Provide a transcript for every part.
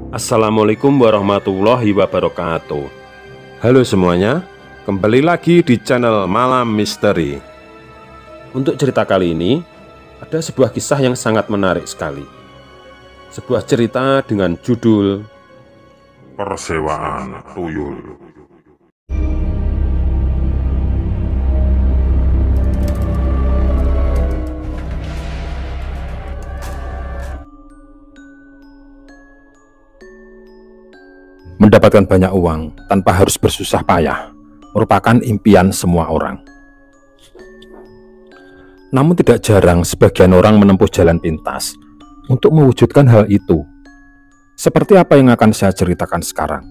Assalamualaikum warahmatullahi wabarakatuh. Halo semuanya, kembali lagi di channel Malam Misteri. Untuk cerita kali ini, ada sebuah kisah yang sangat menarik sekali. Sebuah cerita dengan judul Persewaan Tuyul. Mendapatkan banyak uang tanpa harus bersusah payah merupakan impian semua orang. Namun tidak jarang sebagian orang menempuh jalan pintas untuk mewujudkan hal itu. Seperti apa yang akan saya ceritakan sekarang.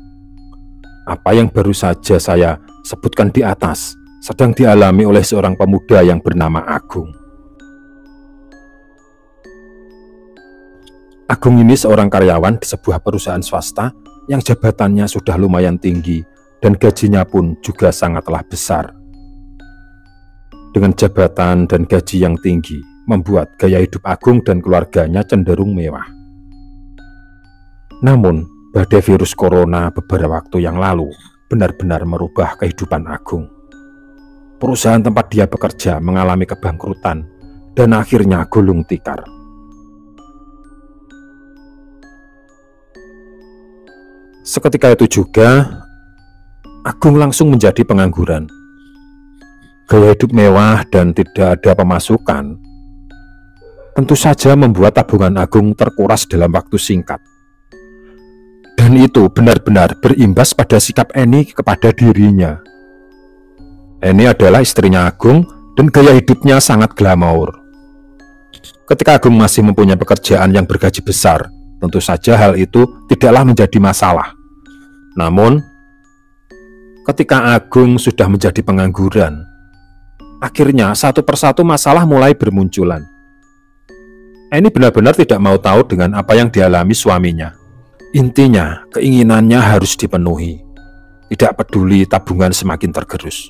Apa yang baru saja saya sebutkan di atas sedang dialami oleh seorang pemuda yang bernama Agung. Agung ini seorang karyawan di sebuah perusahaan swasta yang jabatannya sudah lumayan tinggi dan gajinya pun juga sangatlah besar. Dengan jabatan dan gaji yang tinggi, membuat gaya hidup Agung dan keluarganya cenderung mewah. Namun, badai virus corona beberapa waktu yang lalu benar-benar merubah kehidupan Agung. Perusahaan tempat dia bekerja mengalami kebangkrutan dan akhirnya gulung tikar. Seketika itu juga, Agung langsung menjadi pengangguran. Gaya hidup mewah dan tidak ada pemasukan tentu saja membuat tabungan Agung terkuras dalam waktu singkat. Dan itu benar-benar berimbas pada sikap Eni kepada dirinya. Eni adalah istrinya Agung dan gaya hidupnya sangat glamour. Ketika Agung masih mempunyai pekerjaan yang bergaji besar, tentu saja hal itu tidaklah menjadi masalah. Namun, ketika Agung sudah menjadi pengangguran, akhirnya satu persatu masalah mulai bermunculan. Eni benar-benar tidak mau tahu dengan apa yang dialami suaminya. Intinya, keinginannya harus dipenuhi. Tidak peduli tabungan semakin tergerus.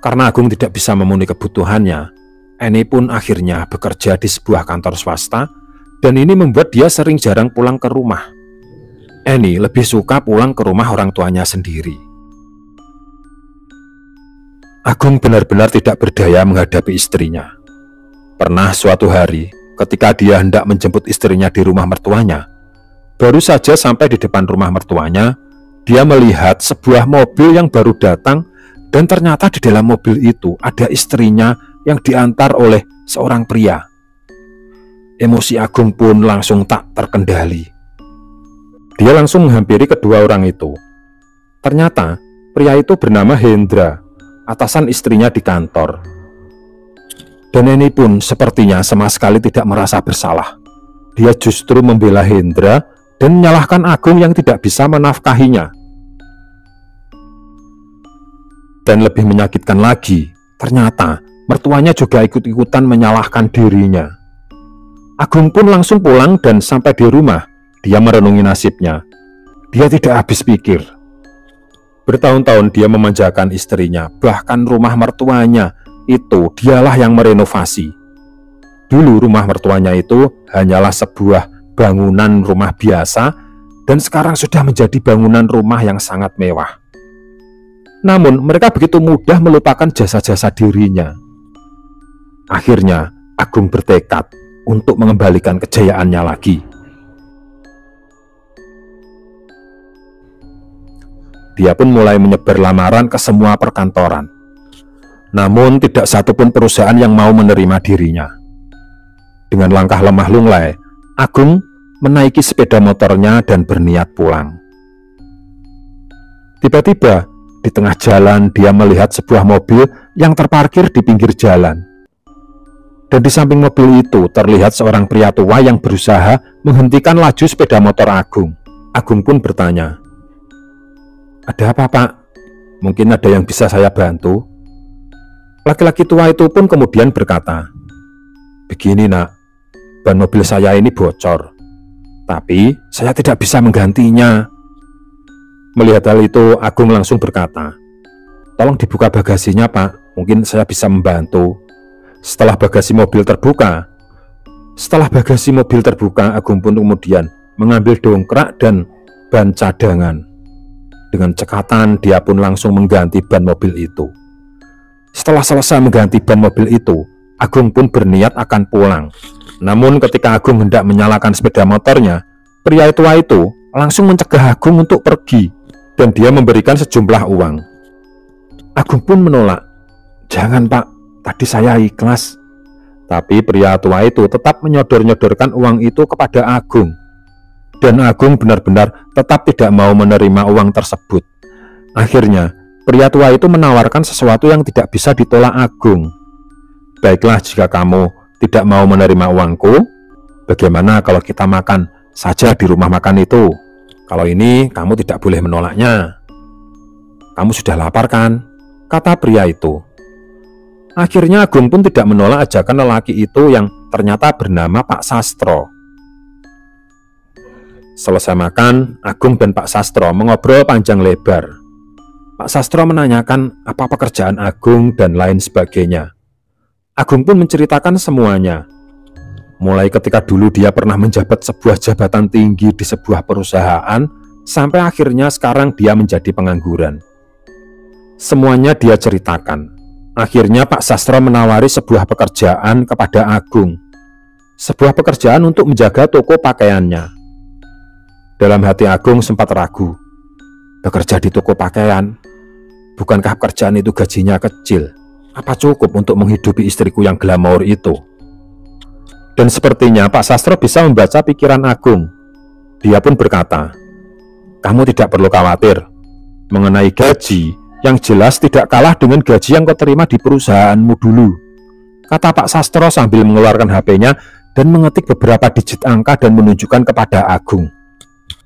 Karena Agung tidak bisa memenuhi kebutuhannya, Eni pun akhirnya bekerja di sebuah kantor swasta, dan ini membuat dia sering jarang pulang ke rumah. Eni lebih suka pulang ke rumah orang tuanya sendiri. Agung benar-benar tidak berdaya menghadapi istrinya. Pernah suatu hari, ketika dia hendak menjemput istrinya di rumah mertuanya, baru saja sampai di depan rumah mertuanya, dia melihat sebuah mobil yang baru datang, dan ternyata di dalam mobil itu ada istrinya yang diantar oleh seorang pria. Emosi Agung pun langsung tak terkendali. Dia langsung menghampiri kedua orang itu. Ternyata pria itu bernama Hendra, atasan istrinya di kantor. Dan Eni pun sepertinya sama sekali tidak merasa bersalah. Dia justru membela Hendra dan menyalahkan Agung yang tidak bisa menafkahinya. Dan lebih menyakitkan lagi, ternyata mertuanya juga ikut-ikutan menyalahkan dirinya. Agung pun langsung pulang dan sampai di rumah, dia merenungi nasibnya. Dia tidak habis pikir. Bertahun-tahun dia memanjakan istrinya, bahkan rumah mertuanya itu dialah yang merenovasi. Dulu rumah mertuanya itu hanyalah sebuah bangunan rumah biasa, dan sekarang sudah menjadi bangunan rumah yang sangat mewah. Namun mereka begitu mudah melupakan jasa-jasa dirinya. Akhirnya Agung bertekad untuk mengembalikan kejayaannya lagi. Dia pun mulai menyebar lamaran ke semua perkantoran. Namun tidak satupun perusahaan yang mau menerima dirinya. Dengan langkah lemah lunglai, Agung menaiki sepeda motornya dan berniat pulang. Tiba-tiba, di tengah jalan dia melihat sebuah mobil yang terparkir di pinggir jalan. Dan di samping mobil itu terlihat seorang pria tua yang berusaha menghentikan laju sepeda motor Agung. Agung pun bertanya, "Ada apa, Pak? Mungkin ada yang bisa saya bantu?" Laki-laki tua itu pun kemudian berkata, "Begini, Nak, ban mobil saya ini bocor, tapi saya tidak bisa menggantinya." Melihat hal itu, Agung langsung berkata, "Tolong dibuka bagasinya, Pak, mungkin saya bisa membantu." Setelah bagasi mobil terbuka, Agung pun kemudian mengambil dongkrak dan ban cadangan. Dengan cekatan dia pun langsung mengganti ban mobil itu. Setelah selesai mengganti ban mobil itu, Agung pun berniat akan pulang. Namun ketika Agung hendak menyalakan sepeda motornya, pria tua itu langsung mencegah Agung untuk pergi dan dia memberikan sejumlah uang. Agung pun menolak. "Jangan Pak, tadi saya ikhlas." Tapi pria tua itu tetap menyodor-nyodorkan uang itu kepada Agung. Dan Agung benar-benar tetap tidak mau menerima uang tersebut. Akhirnya, pria tua itu menawarkan sesuatu yang tidak bisa ditolak Agung. "Baiklah, jika kamu tidak mau menerima uangku, bagaimana kalau kita makan saja di rumah makan itu? Kalau ini kamu tidak boleh menolaknya. Kamu sudah lapar kan?" kata pria itu. Akhirnya Agung pun tidak menolak ajakan lelaki itu yang ternyata bernama Pak Sastro. Selesai makan, Agung dan Pak Sastro mengobrol panjang lebar. Pak Sastro menanyakan apa pekerjaan Agung dan lain sebagainya. Agung pun menceritakan semuanya. Mulai ketika dulu dia pernah menjabat sebuah jabatan tinggi di sebuah perusahaan, sampai akhirnya sekarang dia menjadi pengangguran. Semuanya dia ceritakan. Akhirnya Pak Sastro menawari sebuah pekerjaan kepada Agung. Sebuah pekerjaan untuk menjaga toko pakaiannya. Dalam hati Agung sempat ragu. Bekerja di toko pakaian? Bukankah pekerjaan itu gajinya kecil? Apa cukup untuk menghidupi istriku yang glamor itu? Dan sepertinya Pak Sastro bisa membaca pikiran Agung. Dia pun berkata, "Kamu tidak perlu khawatir. Mengenai gaji, yang jelas tidak kalah dengan gaji yang kau terima di perusahaanmu dulu," kata Pak Sastro sambil mengeluarkan HP-nya dan mengetik beberapa digit angka dan menunjukkan kepada Agung.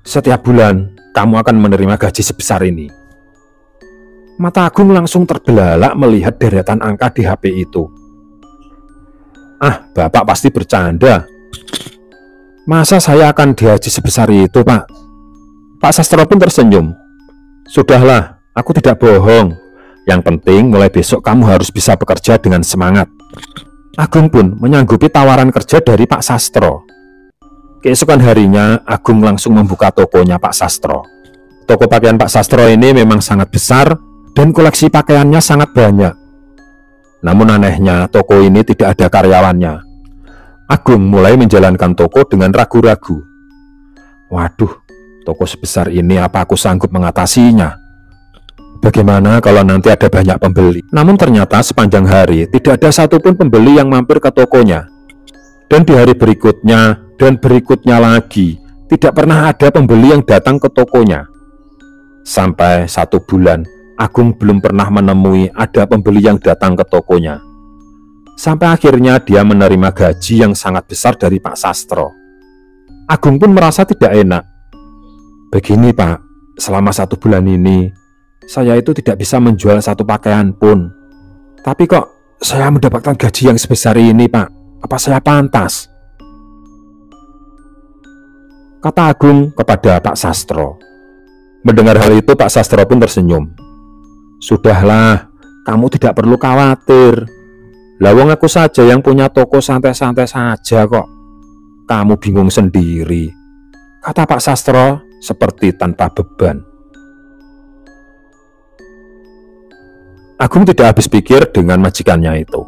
"Setiap bulan, kamu akan menerima gaji sebesar ini." Mata Agung langsung terbelalak melihat deretan angka di HP itu. "Ah, Bapak pasti bercanda. Masa saya akan digaji sebesar itu, Pak?" Pak Sastro pun tersenyum. "Sudahlah, aku tidak bohong. Yang penting mulai besok kamu harus bisa bekerja dengan semangat." Agung pun menyanggupi tawaran kerja dari Pak Sastro. Keesokan harinya, Agung langsung membuka tokonya Pak Sastro. Toko pakaian Pak Sastro ini memang sangat besar dan koleksi pakaiannya sangat banyak. Namun anehnya, toko ini tidak ada karyawannya. Agung mulai menjalankan toko dengan ragu-ragu. "Waduh, toko sebesar ini apa aku sanggup mengatasinya? Bagaimana kalau nanti ada banyak pembeli?" Namun ternyata sepanjang hari tidak ada satupun pembeli yang mampir ke tokonya. Dan di hari berikutnya dan berikutnya lagi, tidak pernah ada pembeli yang datang ke tokonya. Sampai 1 bulan, Agung belum pernah menemui ada pembeli yang datang ke tokonya. Sampai akhirnya dia menerima gaji yang sangat besar dari Pak Sastro. Agung pun merasa tidak enak. "Begini Pak, selama 1 bulan ini, saya itu tidak bisa menjual satu pakaian pun. Tapi kok saya mendapatkan gaji yang sebesar ini, Pak? Apa saya pantas?" kata Agung kepada Pak Sastro. Mendengar hal itu, Pak Sastro pun tersenyum. "Sudahlah, kamu tidak perlu khawatir. Lawang aku saja yang punya toko santai-santai saja kok. Kamu bingung sendiri," kata Pak Sastro seperti tanpa beban. Agung tidak habis pikir dengan majikannya itu.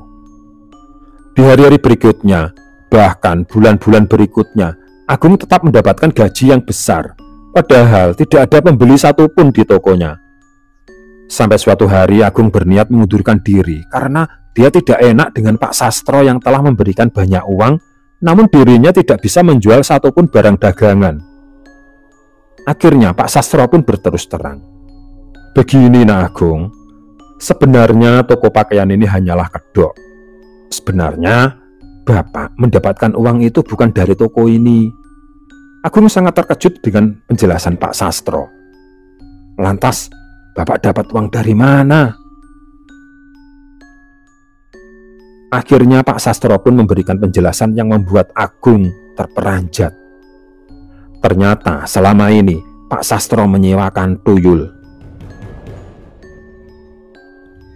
Di hari-hari berikutnya, bahkan bulan-bulan berikutnya, Agung tetap mendapatkan gaji yang besar, padahal tidak ada pembeli satupun di tokonya. Sampai suatu hari Agung berniat mengundurkan diri karena dia tidak enak dengan Pak Sastro yang telah memberikan banyak uang, namun dirinya tidak bisa menjual satupun barang dagangan. Akhirnya Pak Sastro pun berterus terang. "Begini Nak Agung, sebenarnya toko pakaian ini hanyalah kedok. Sebenarnya Bapak mendapatkan uang itu bukan dari toko ini." Agung sangat terkejut dengan penjelasan Pak Sastro. "Lantas Bapak dapat uang dari mana?" Akhirnya Pak Sastro pun memberikan penjelasan yang membuat Agung terperanjat. Ternyata selama ini Pak Sastro menyewakan tuyul.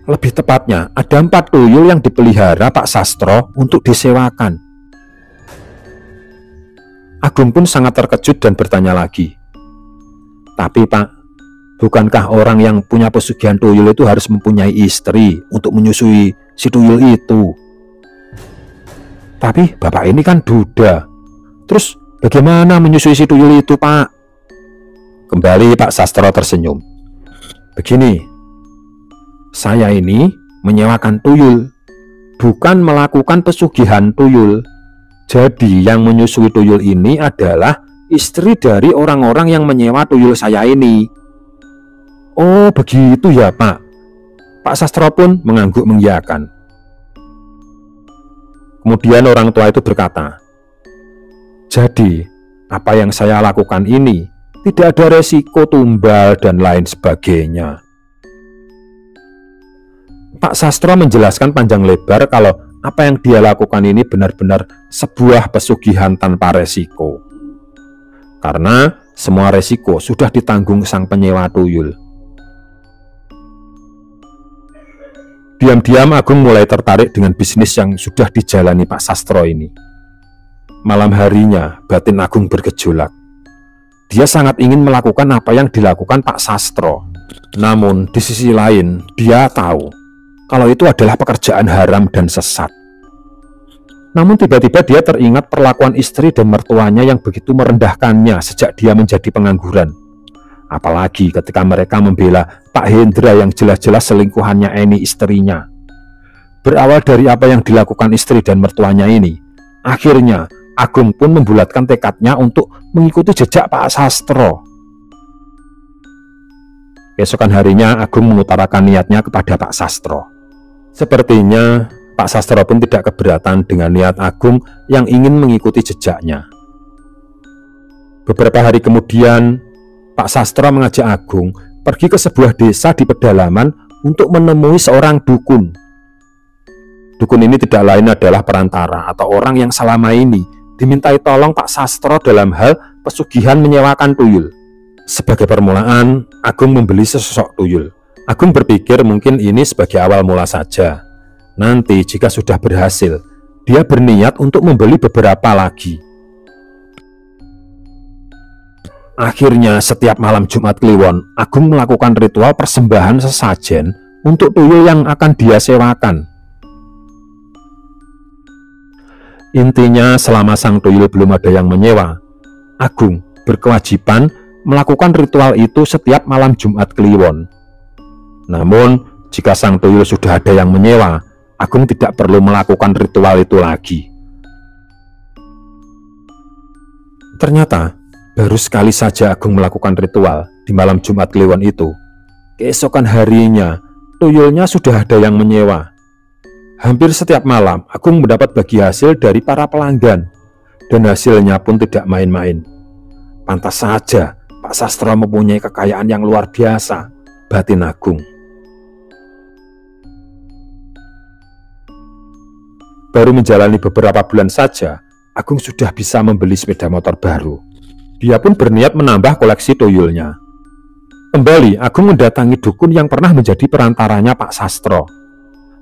Lebih tepatnya, ada 4 tuyul yang dipelihara Pak Sastro untuk disewakan. Agung pun sangat terkejut dan bertanya lagi, "Tapi Pak, bukankah orang yang punya pesugihan tuyul itu harus mempunyai istri untuk menyusui si tuyul itu?" "Tapi Bapak ini kan duda, terus bagaimana menyusui si tuyul itu, Pak?" Kembali Pak Sastro tersenyum. "Begini, saya ini menyewakan tuyul, bukan melakukan pesugihan tuyul. Jadi yang menyusui tuyul ini adalah istri dari orang-orang yang menyewa tuyul saya ini." "Oh begitu ya Pak." Pak Sastro pun mengangguk mengiyakan. Kemudian orang tua itu berkata, "Jadi apa yang saya lakukan ini tidak ada resiko tumbal dan lain sebagainya." Pak Sastro menjelaskan panjang lebar kalau apa yang dia lakukan ini benar-benar sebuah pesugihan tanpa resiko. Karena semua resiko sudah ditanggung sang penyewa tuyul. Diam-diam Agung mulai tertarik dengan bisnis yang sudah dijalani Pak Sastro ini. Malam harinya batin Agung bergejolak. Dia sangat ingin melakukan apa yang dilakukan Pak Sastro. Namun di sisi lain dia tahu kalau itu adalah pekerjaan haram dan sesat. Namun tiba-tiba dia teringat perlakuan istri dan mertuanya yang begitu merendahkannya sejak dia menjadi pengangguran. Apalagi ketika mereka membela Pak Hendra yang jelas-jelas selingkuhannya Eni istrinya. Berawal dari apa yang dilakukan istri dan mertuanya ini, akhirnya Agung pun membulatkan tekadnya untuk mengikuti jejak Pak Sastro. Keesokan harinya Agung mengutarakan niatnya kepada Pak Sastro. Sepertinya Pak Sastro pun tidak keberatan dengan niat Agung yang ingin mengikuti jejaknya. Beberapa hari kemudian, Pak Sastro mengajak Agung pergi ke sebuah desa di pedalaman untuk menemui seorang dukun. Dukun ini tidak lain adalah perantara atau orang yang selama ini dimintai tolong Pak Sastro dalam hal pesugihan menyewakan tuyul. Sebagai permulaan, Agung membeli sesosok tuyul. Agung berpikir mungkin ini sebagai awal mula saja. Nanti jika sudah berhasil, dia berniat untuk membeli beberapa lagi. Akhirnya setiap malam Jumat Kliwon, Agung melakukan ritual persembahan sesajen untuk tuyul yang akan dia sewakan. Intinya selama sang tuyul belum ada yang menyewa, Agung berkewajiban melakukan ritual itu setiap malam Jumat Kliwon. Namun, jika sang tuyul sudah ada yang menyewa, Agung tidak perlu melakukan ritual itu lagi. Ternyata, baru sekali saja Agung melakukan ritual di malam Jumat Kliwon itu. Keesokan harinya, tuyulnya sudah ada yang menyewa. Hampir setiap malam, Agung mendapat bagi hasil dari para pelanggan, dan hasilnya pun tidak main-main. Pantas saja, Pak Sastro mempunyai kekayaan yang luar biasa, batin Agung. Baru menjalani beberapa bulan saja, Agung sudah bisa membeli sepeda motor baru. Dia pun berniat menambah koleksi tuyulnya. Kembali, Agung mendatangi dukun yang pernah menjadi perantaranya Pak Sastro.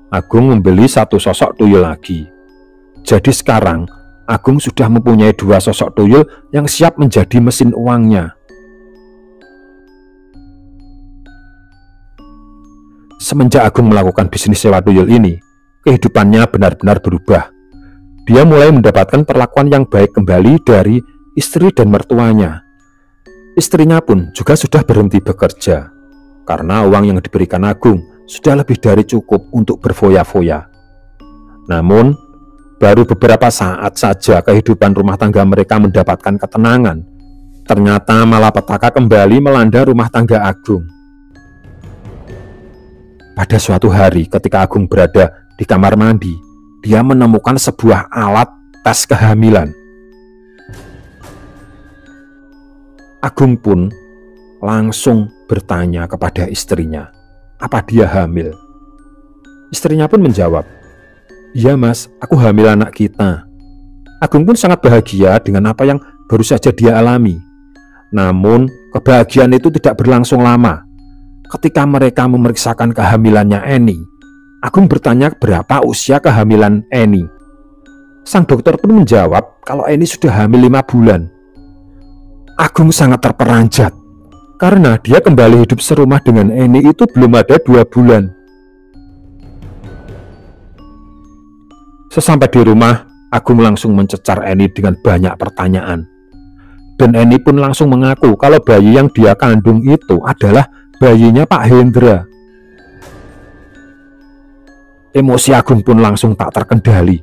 Agung membeli satu sosok tuyul lagi. Jadi sekarang, Agung sudah mempunyai dua sosok tuyul yang siap menjadi mesin uangnya. Semenjak Agung melakukan bisnis sewa tuyul ini, kehidupannya benar-benar berubah. Dia mulai mendapatkan perlakuan yang baik kembali dari istri dan mertuanya. Istrinya pun juga sudah berhenti bekerja, karena uang yang diberikan Agung sudah lebih dari cukup untuk berfoya-foya. Namun, baru beberapa saat saja kehidupan rumah tangga mereka mendapatkan ketenangan. Ternyata malapetaka kembali melanda rumah tangga Agung. Pada suatu hari ketika Agung berada di kamar mandi, dia menemukan sebuah alat tes kehamilan. Agung pun langsung bertanya kepada istrinya, apa dia hamil? Istrinya pun menjawab, "Iya Mas, aku hamil anak kita." Agung pun sangat bahagia dengan apa yang baru saja dia alami. Namun kebahagiaan itu tidak berlangsung lama. Ketika mereka memeriksakan kehamilannya Eni, Agung bertanya berapa usia kehamilan Eni. Sang dokter pun menjawab kalau Eni sudah hamil 5 bulan. Agung sangat terperanjat karena dia kembali hidup serumah dengan Eni itu belum ada 2 bulan. Sesampai di rumah, Agung langsung mencecar Eni dengan banyak pertanyaan. Dan Eni pun langsung mengaku kalau bayi yang dia kandung itu adalah bayinya Pak Hendra. Emosi Agung pun langsung tak terkendali.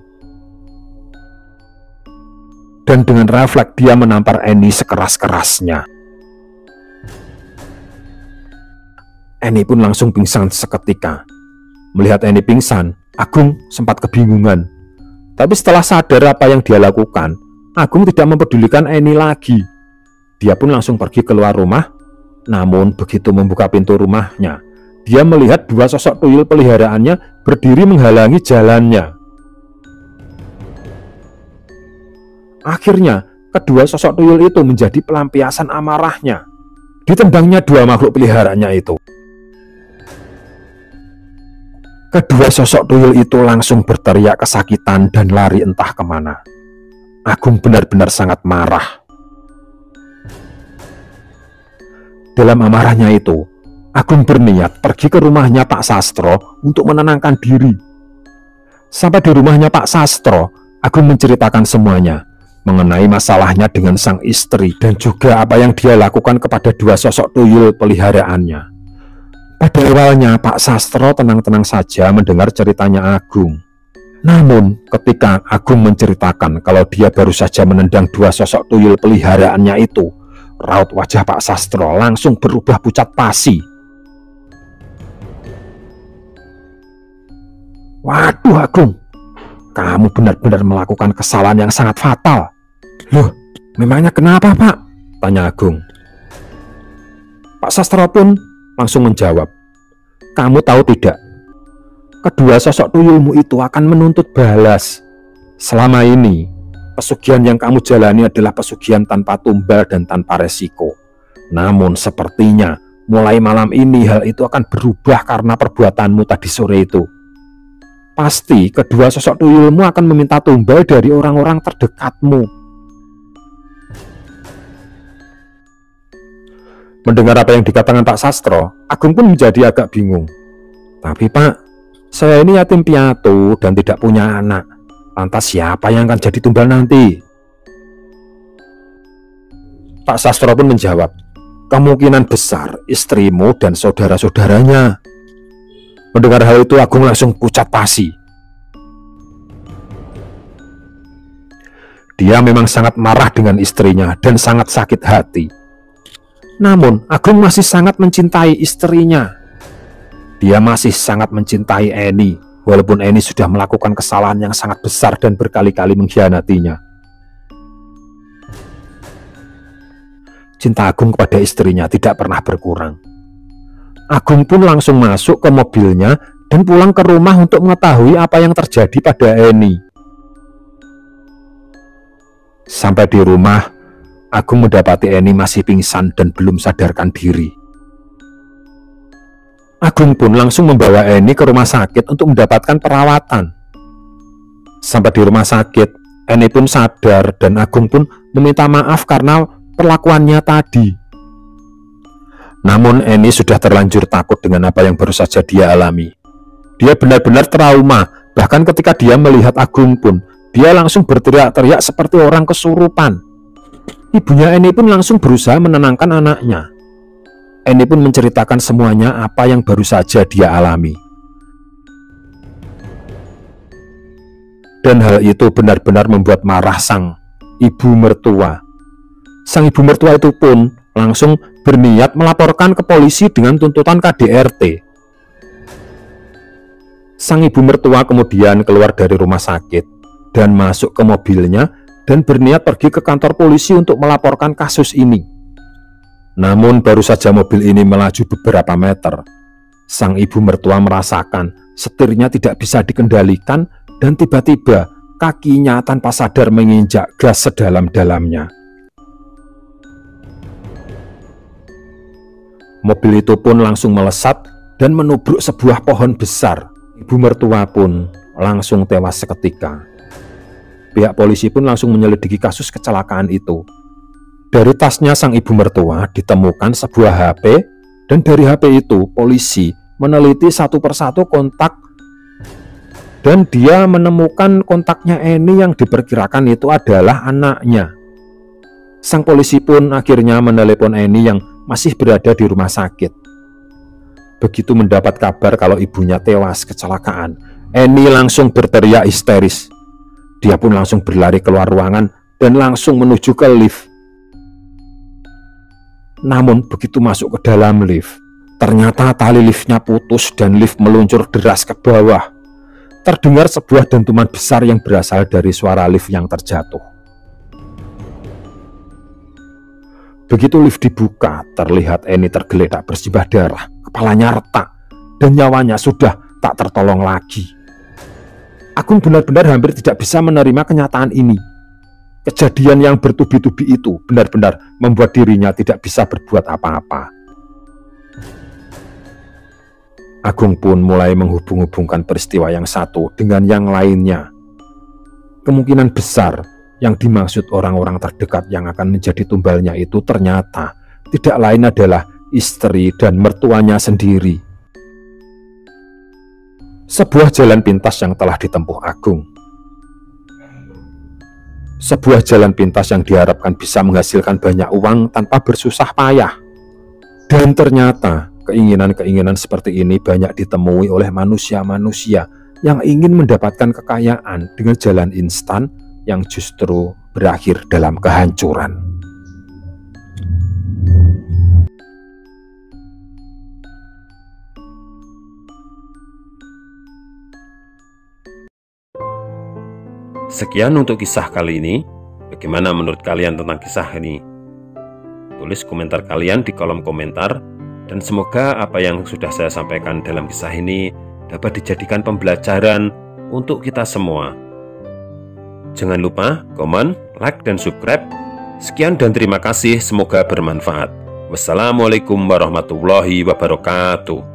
Dan dengan refleks dia menampar Eni sekeras-kerasnya. Eni pun langsung pingsan seketika. Melihat Eni pingsan, Agung sempat kebingungan. Tapi setelah sadar apa yang dia lakukan, Agung tidak mempedulikan Eni lagi. Dia pun langsung pergi keluar rumah. Namun begitu membuka pintu rumahnya, dia melihat 2 sosok tuyul peliharaannya berdiri menghalangi jalannya. Akhirnya, kedua sosok tuyul itu menjadi pelampiasan amarahnya. Ditendangnya 2 makhluk peliharaannya itu. Kedua sosok tuyul itu langsung berteriak kesakitan dan lari entah kemana. Agung benar-benar sangat marah. Dalam amarahnya itu, Agung berniat pergi ke rumahnya Pak Sastro untuk menenangkan diri. Sampai di rumahnya Pak Sastro, Agung menceritakan semuanya mengenai masalahnya dengan sang istri dan juga apa yang dia lakukan kepada 2 sosok tuyul peliharaannya. Pada awalnya Pak Sastro tenang-tenang saja mendengar ceritanya Agung. Namun ketika Agung menceritakan kalau dia baru saja menendang 2 sosok tuyul peliharaannya itu, raut wajah Pak Sastro langsung berubah pucat pasi. Waduh Agung, kamu benar-benar melakukan kesalahan yang sangat fatal. Loh, memangnya kenapa Pak? Tanya Agung. Pak Sastro pun langsung menjawab, kamu tahu tidak, kedua sosok tuyulmu itu akan menuntut balas. Selama ini, pesugihan yang kamu jalani adalah pesugihan tanpa tumbal dan tanpa resiko. Namun sepertinya mulai malam ini hal itu akan berubah karena perbuatanmu tadi sore itu. Pasti kedua sosok tuyulmu akan meminta tumbal dari orang-orang terdekatmu. Mendengar apa yang dikatakan Pak Sastro, Agung pun menjadi agak bingung. Tapi Pak, saya ini yatim piatu dan tidak punya anak. Lantas siapa yang akan jadi tumbal nanti? Pak Sastro pun menjawab, kemungkinan besar istrimu dan saudara-saudaranya. Mendengar hal itu Agung langsung pucat pasi. Dia memang sangat marah dengan istrinya dan sangat sakit hati. Namun Agung masih sangat mencintai istrinya. Dia masih sangat mencintai Eni, walaupun Eni sudah melakukan kesalahan yang sangat besar dan berkali-kali mengkhianatinya. Cinta Agung kepada istrinya tidak pernah berkurang. Agung pun langsung masuk ke mobilnya dan pulang ke rumah untuk mengetahui apa yang terjadi pada Eni. Sampai di rumah, Agung mendapati Eni masih pingsan dan belum sadarkan diri. Agung pun langsung membawa Eni ke rumah sakit untuk mendapatkan perawatan. Sampai di rumah sakit, Eni pun sadar dan Agung pun meminta maaf karena perlakuannya tadi. Namun Eni sudah terlanjur takut dengan apa yang baru saja dia alami. Dia benar-benar trauma, bahkan ketika dia melihat Agung pun, dia langsung berteriak-teriak seperti orang kesurupan. Ibunya Eni pun langsung berusaha menenangkan anaknya. Eni pun menceritakan semuanya apa yang baru saja dia alami. Dan hal itu benar-benar membuat marah sang ibu mertua. Sang ibu mertua itu pun langsung berniat melaporkan ke polisi dengan tuntutan KDRT. Sang ibu mertua kemudian keluar dari rumah sakit dan masuk ke mobilnya dan berniat pergi ke kantor polisi untuk melaporkan kasus ini. Namun baru saja mobil ini melaju beberapa meter, sang ibu mertua merasakan setirnya tidak bisa dikendalikan dan tiba-tiba kakinya tanpa sadar menginjak gas sedalam-dalamnya. Mobil itu pun langsung melesat dan menubruk sebuah pohon besar. Ibu mertua pun langsung tewas seketika. Pihak polisi pun langsung menyelidiki kasus kecelakaan itu. Dari tasnya sang ibu mertua ditemukan sebuah HP, dan dari HP itu polisi meneliti satu persatu kontak, dan dia menemukan kontaknya Eni yang diperkirakan itu adalah anaknya. Sang polisi pun akhirnya menelepon Eni yang masih berada di rumah sakit. Begitu mendapat kabar kalau ibunya tewas kecelakaan, Eni langsung berteriak histeris. Dia pun langsung berlari keluar ruangan dan langsung menuju ke lift. Namun begitu masuk ke dalam lift, ternyata tali liftnya putus dan lift meluncur deras ke bawah. Terdengar sebuah dentuman besar yang berasal dari suara lift yang terjatuh. Begitu lift dibuka, terlihat Eni tergeletak bersimbah darah, kepalanya retak, dan nyawanya sudah tak tertolong lagi. Agung benar-benar hampir tidak bisa menerima kenyataan ini. Kejadian yang bertubi-tubi itu benar-benar membuat dirinya tidak bisa berbuat apa-apa. Agung pun mulai menghubung-hubungkan peristiwa yang satu dengan yang lainnya. Kemungkinan besar yang dimaksud orang-orang terdekat yang akan menjadi tumbalnya itu ternyata tidak lain adalah istri dan mertuanya sendiri. Sebuah jalan pintas yang telah ditempuh Agung. Sebuah jalan pintas yang diharapkan bisa menghasilkan banyak uang tanpa bersusah payah. Dan ternyata keinginan-keinginan seperti ini banyak ditemui oleh manusia-manusia yang ingin mendapatkan kekayaan dengan jalan instan yang justru berakhir dalam kehancuran. Sekian untuk kisah kali ini. Bagaimana menurut kalian tentang kisah ini? Tulis komentar kalian di kolom komentar. Dan semoga apa yang sudah saya sampaikan dalam kisah ini dapat dijadikan pembelajaran untuk kita semua. Jangan lupa komen, like, dan subscribe. Sekian dan terima kasih. Semoga bermanfaat. Wassalamualaikum warahmatullahi wabarakatuh.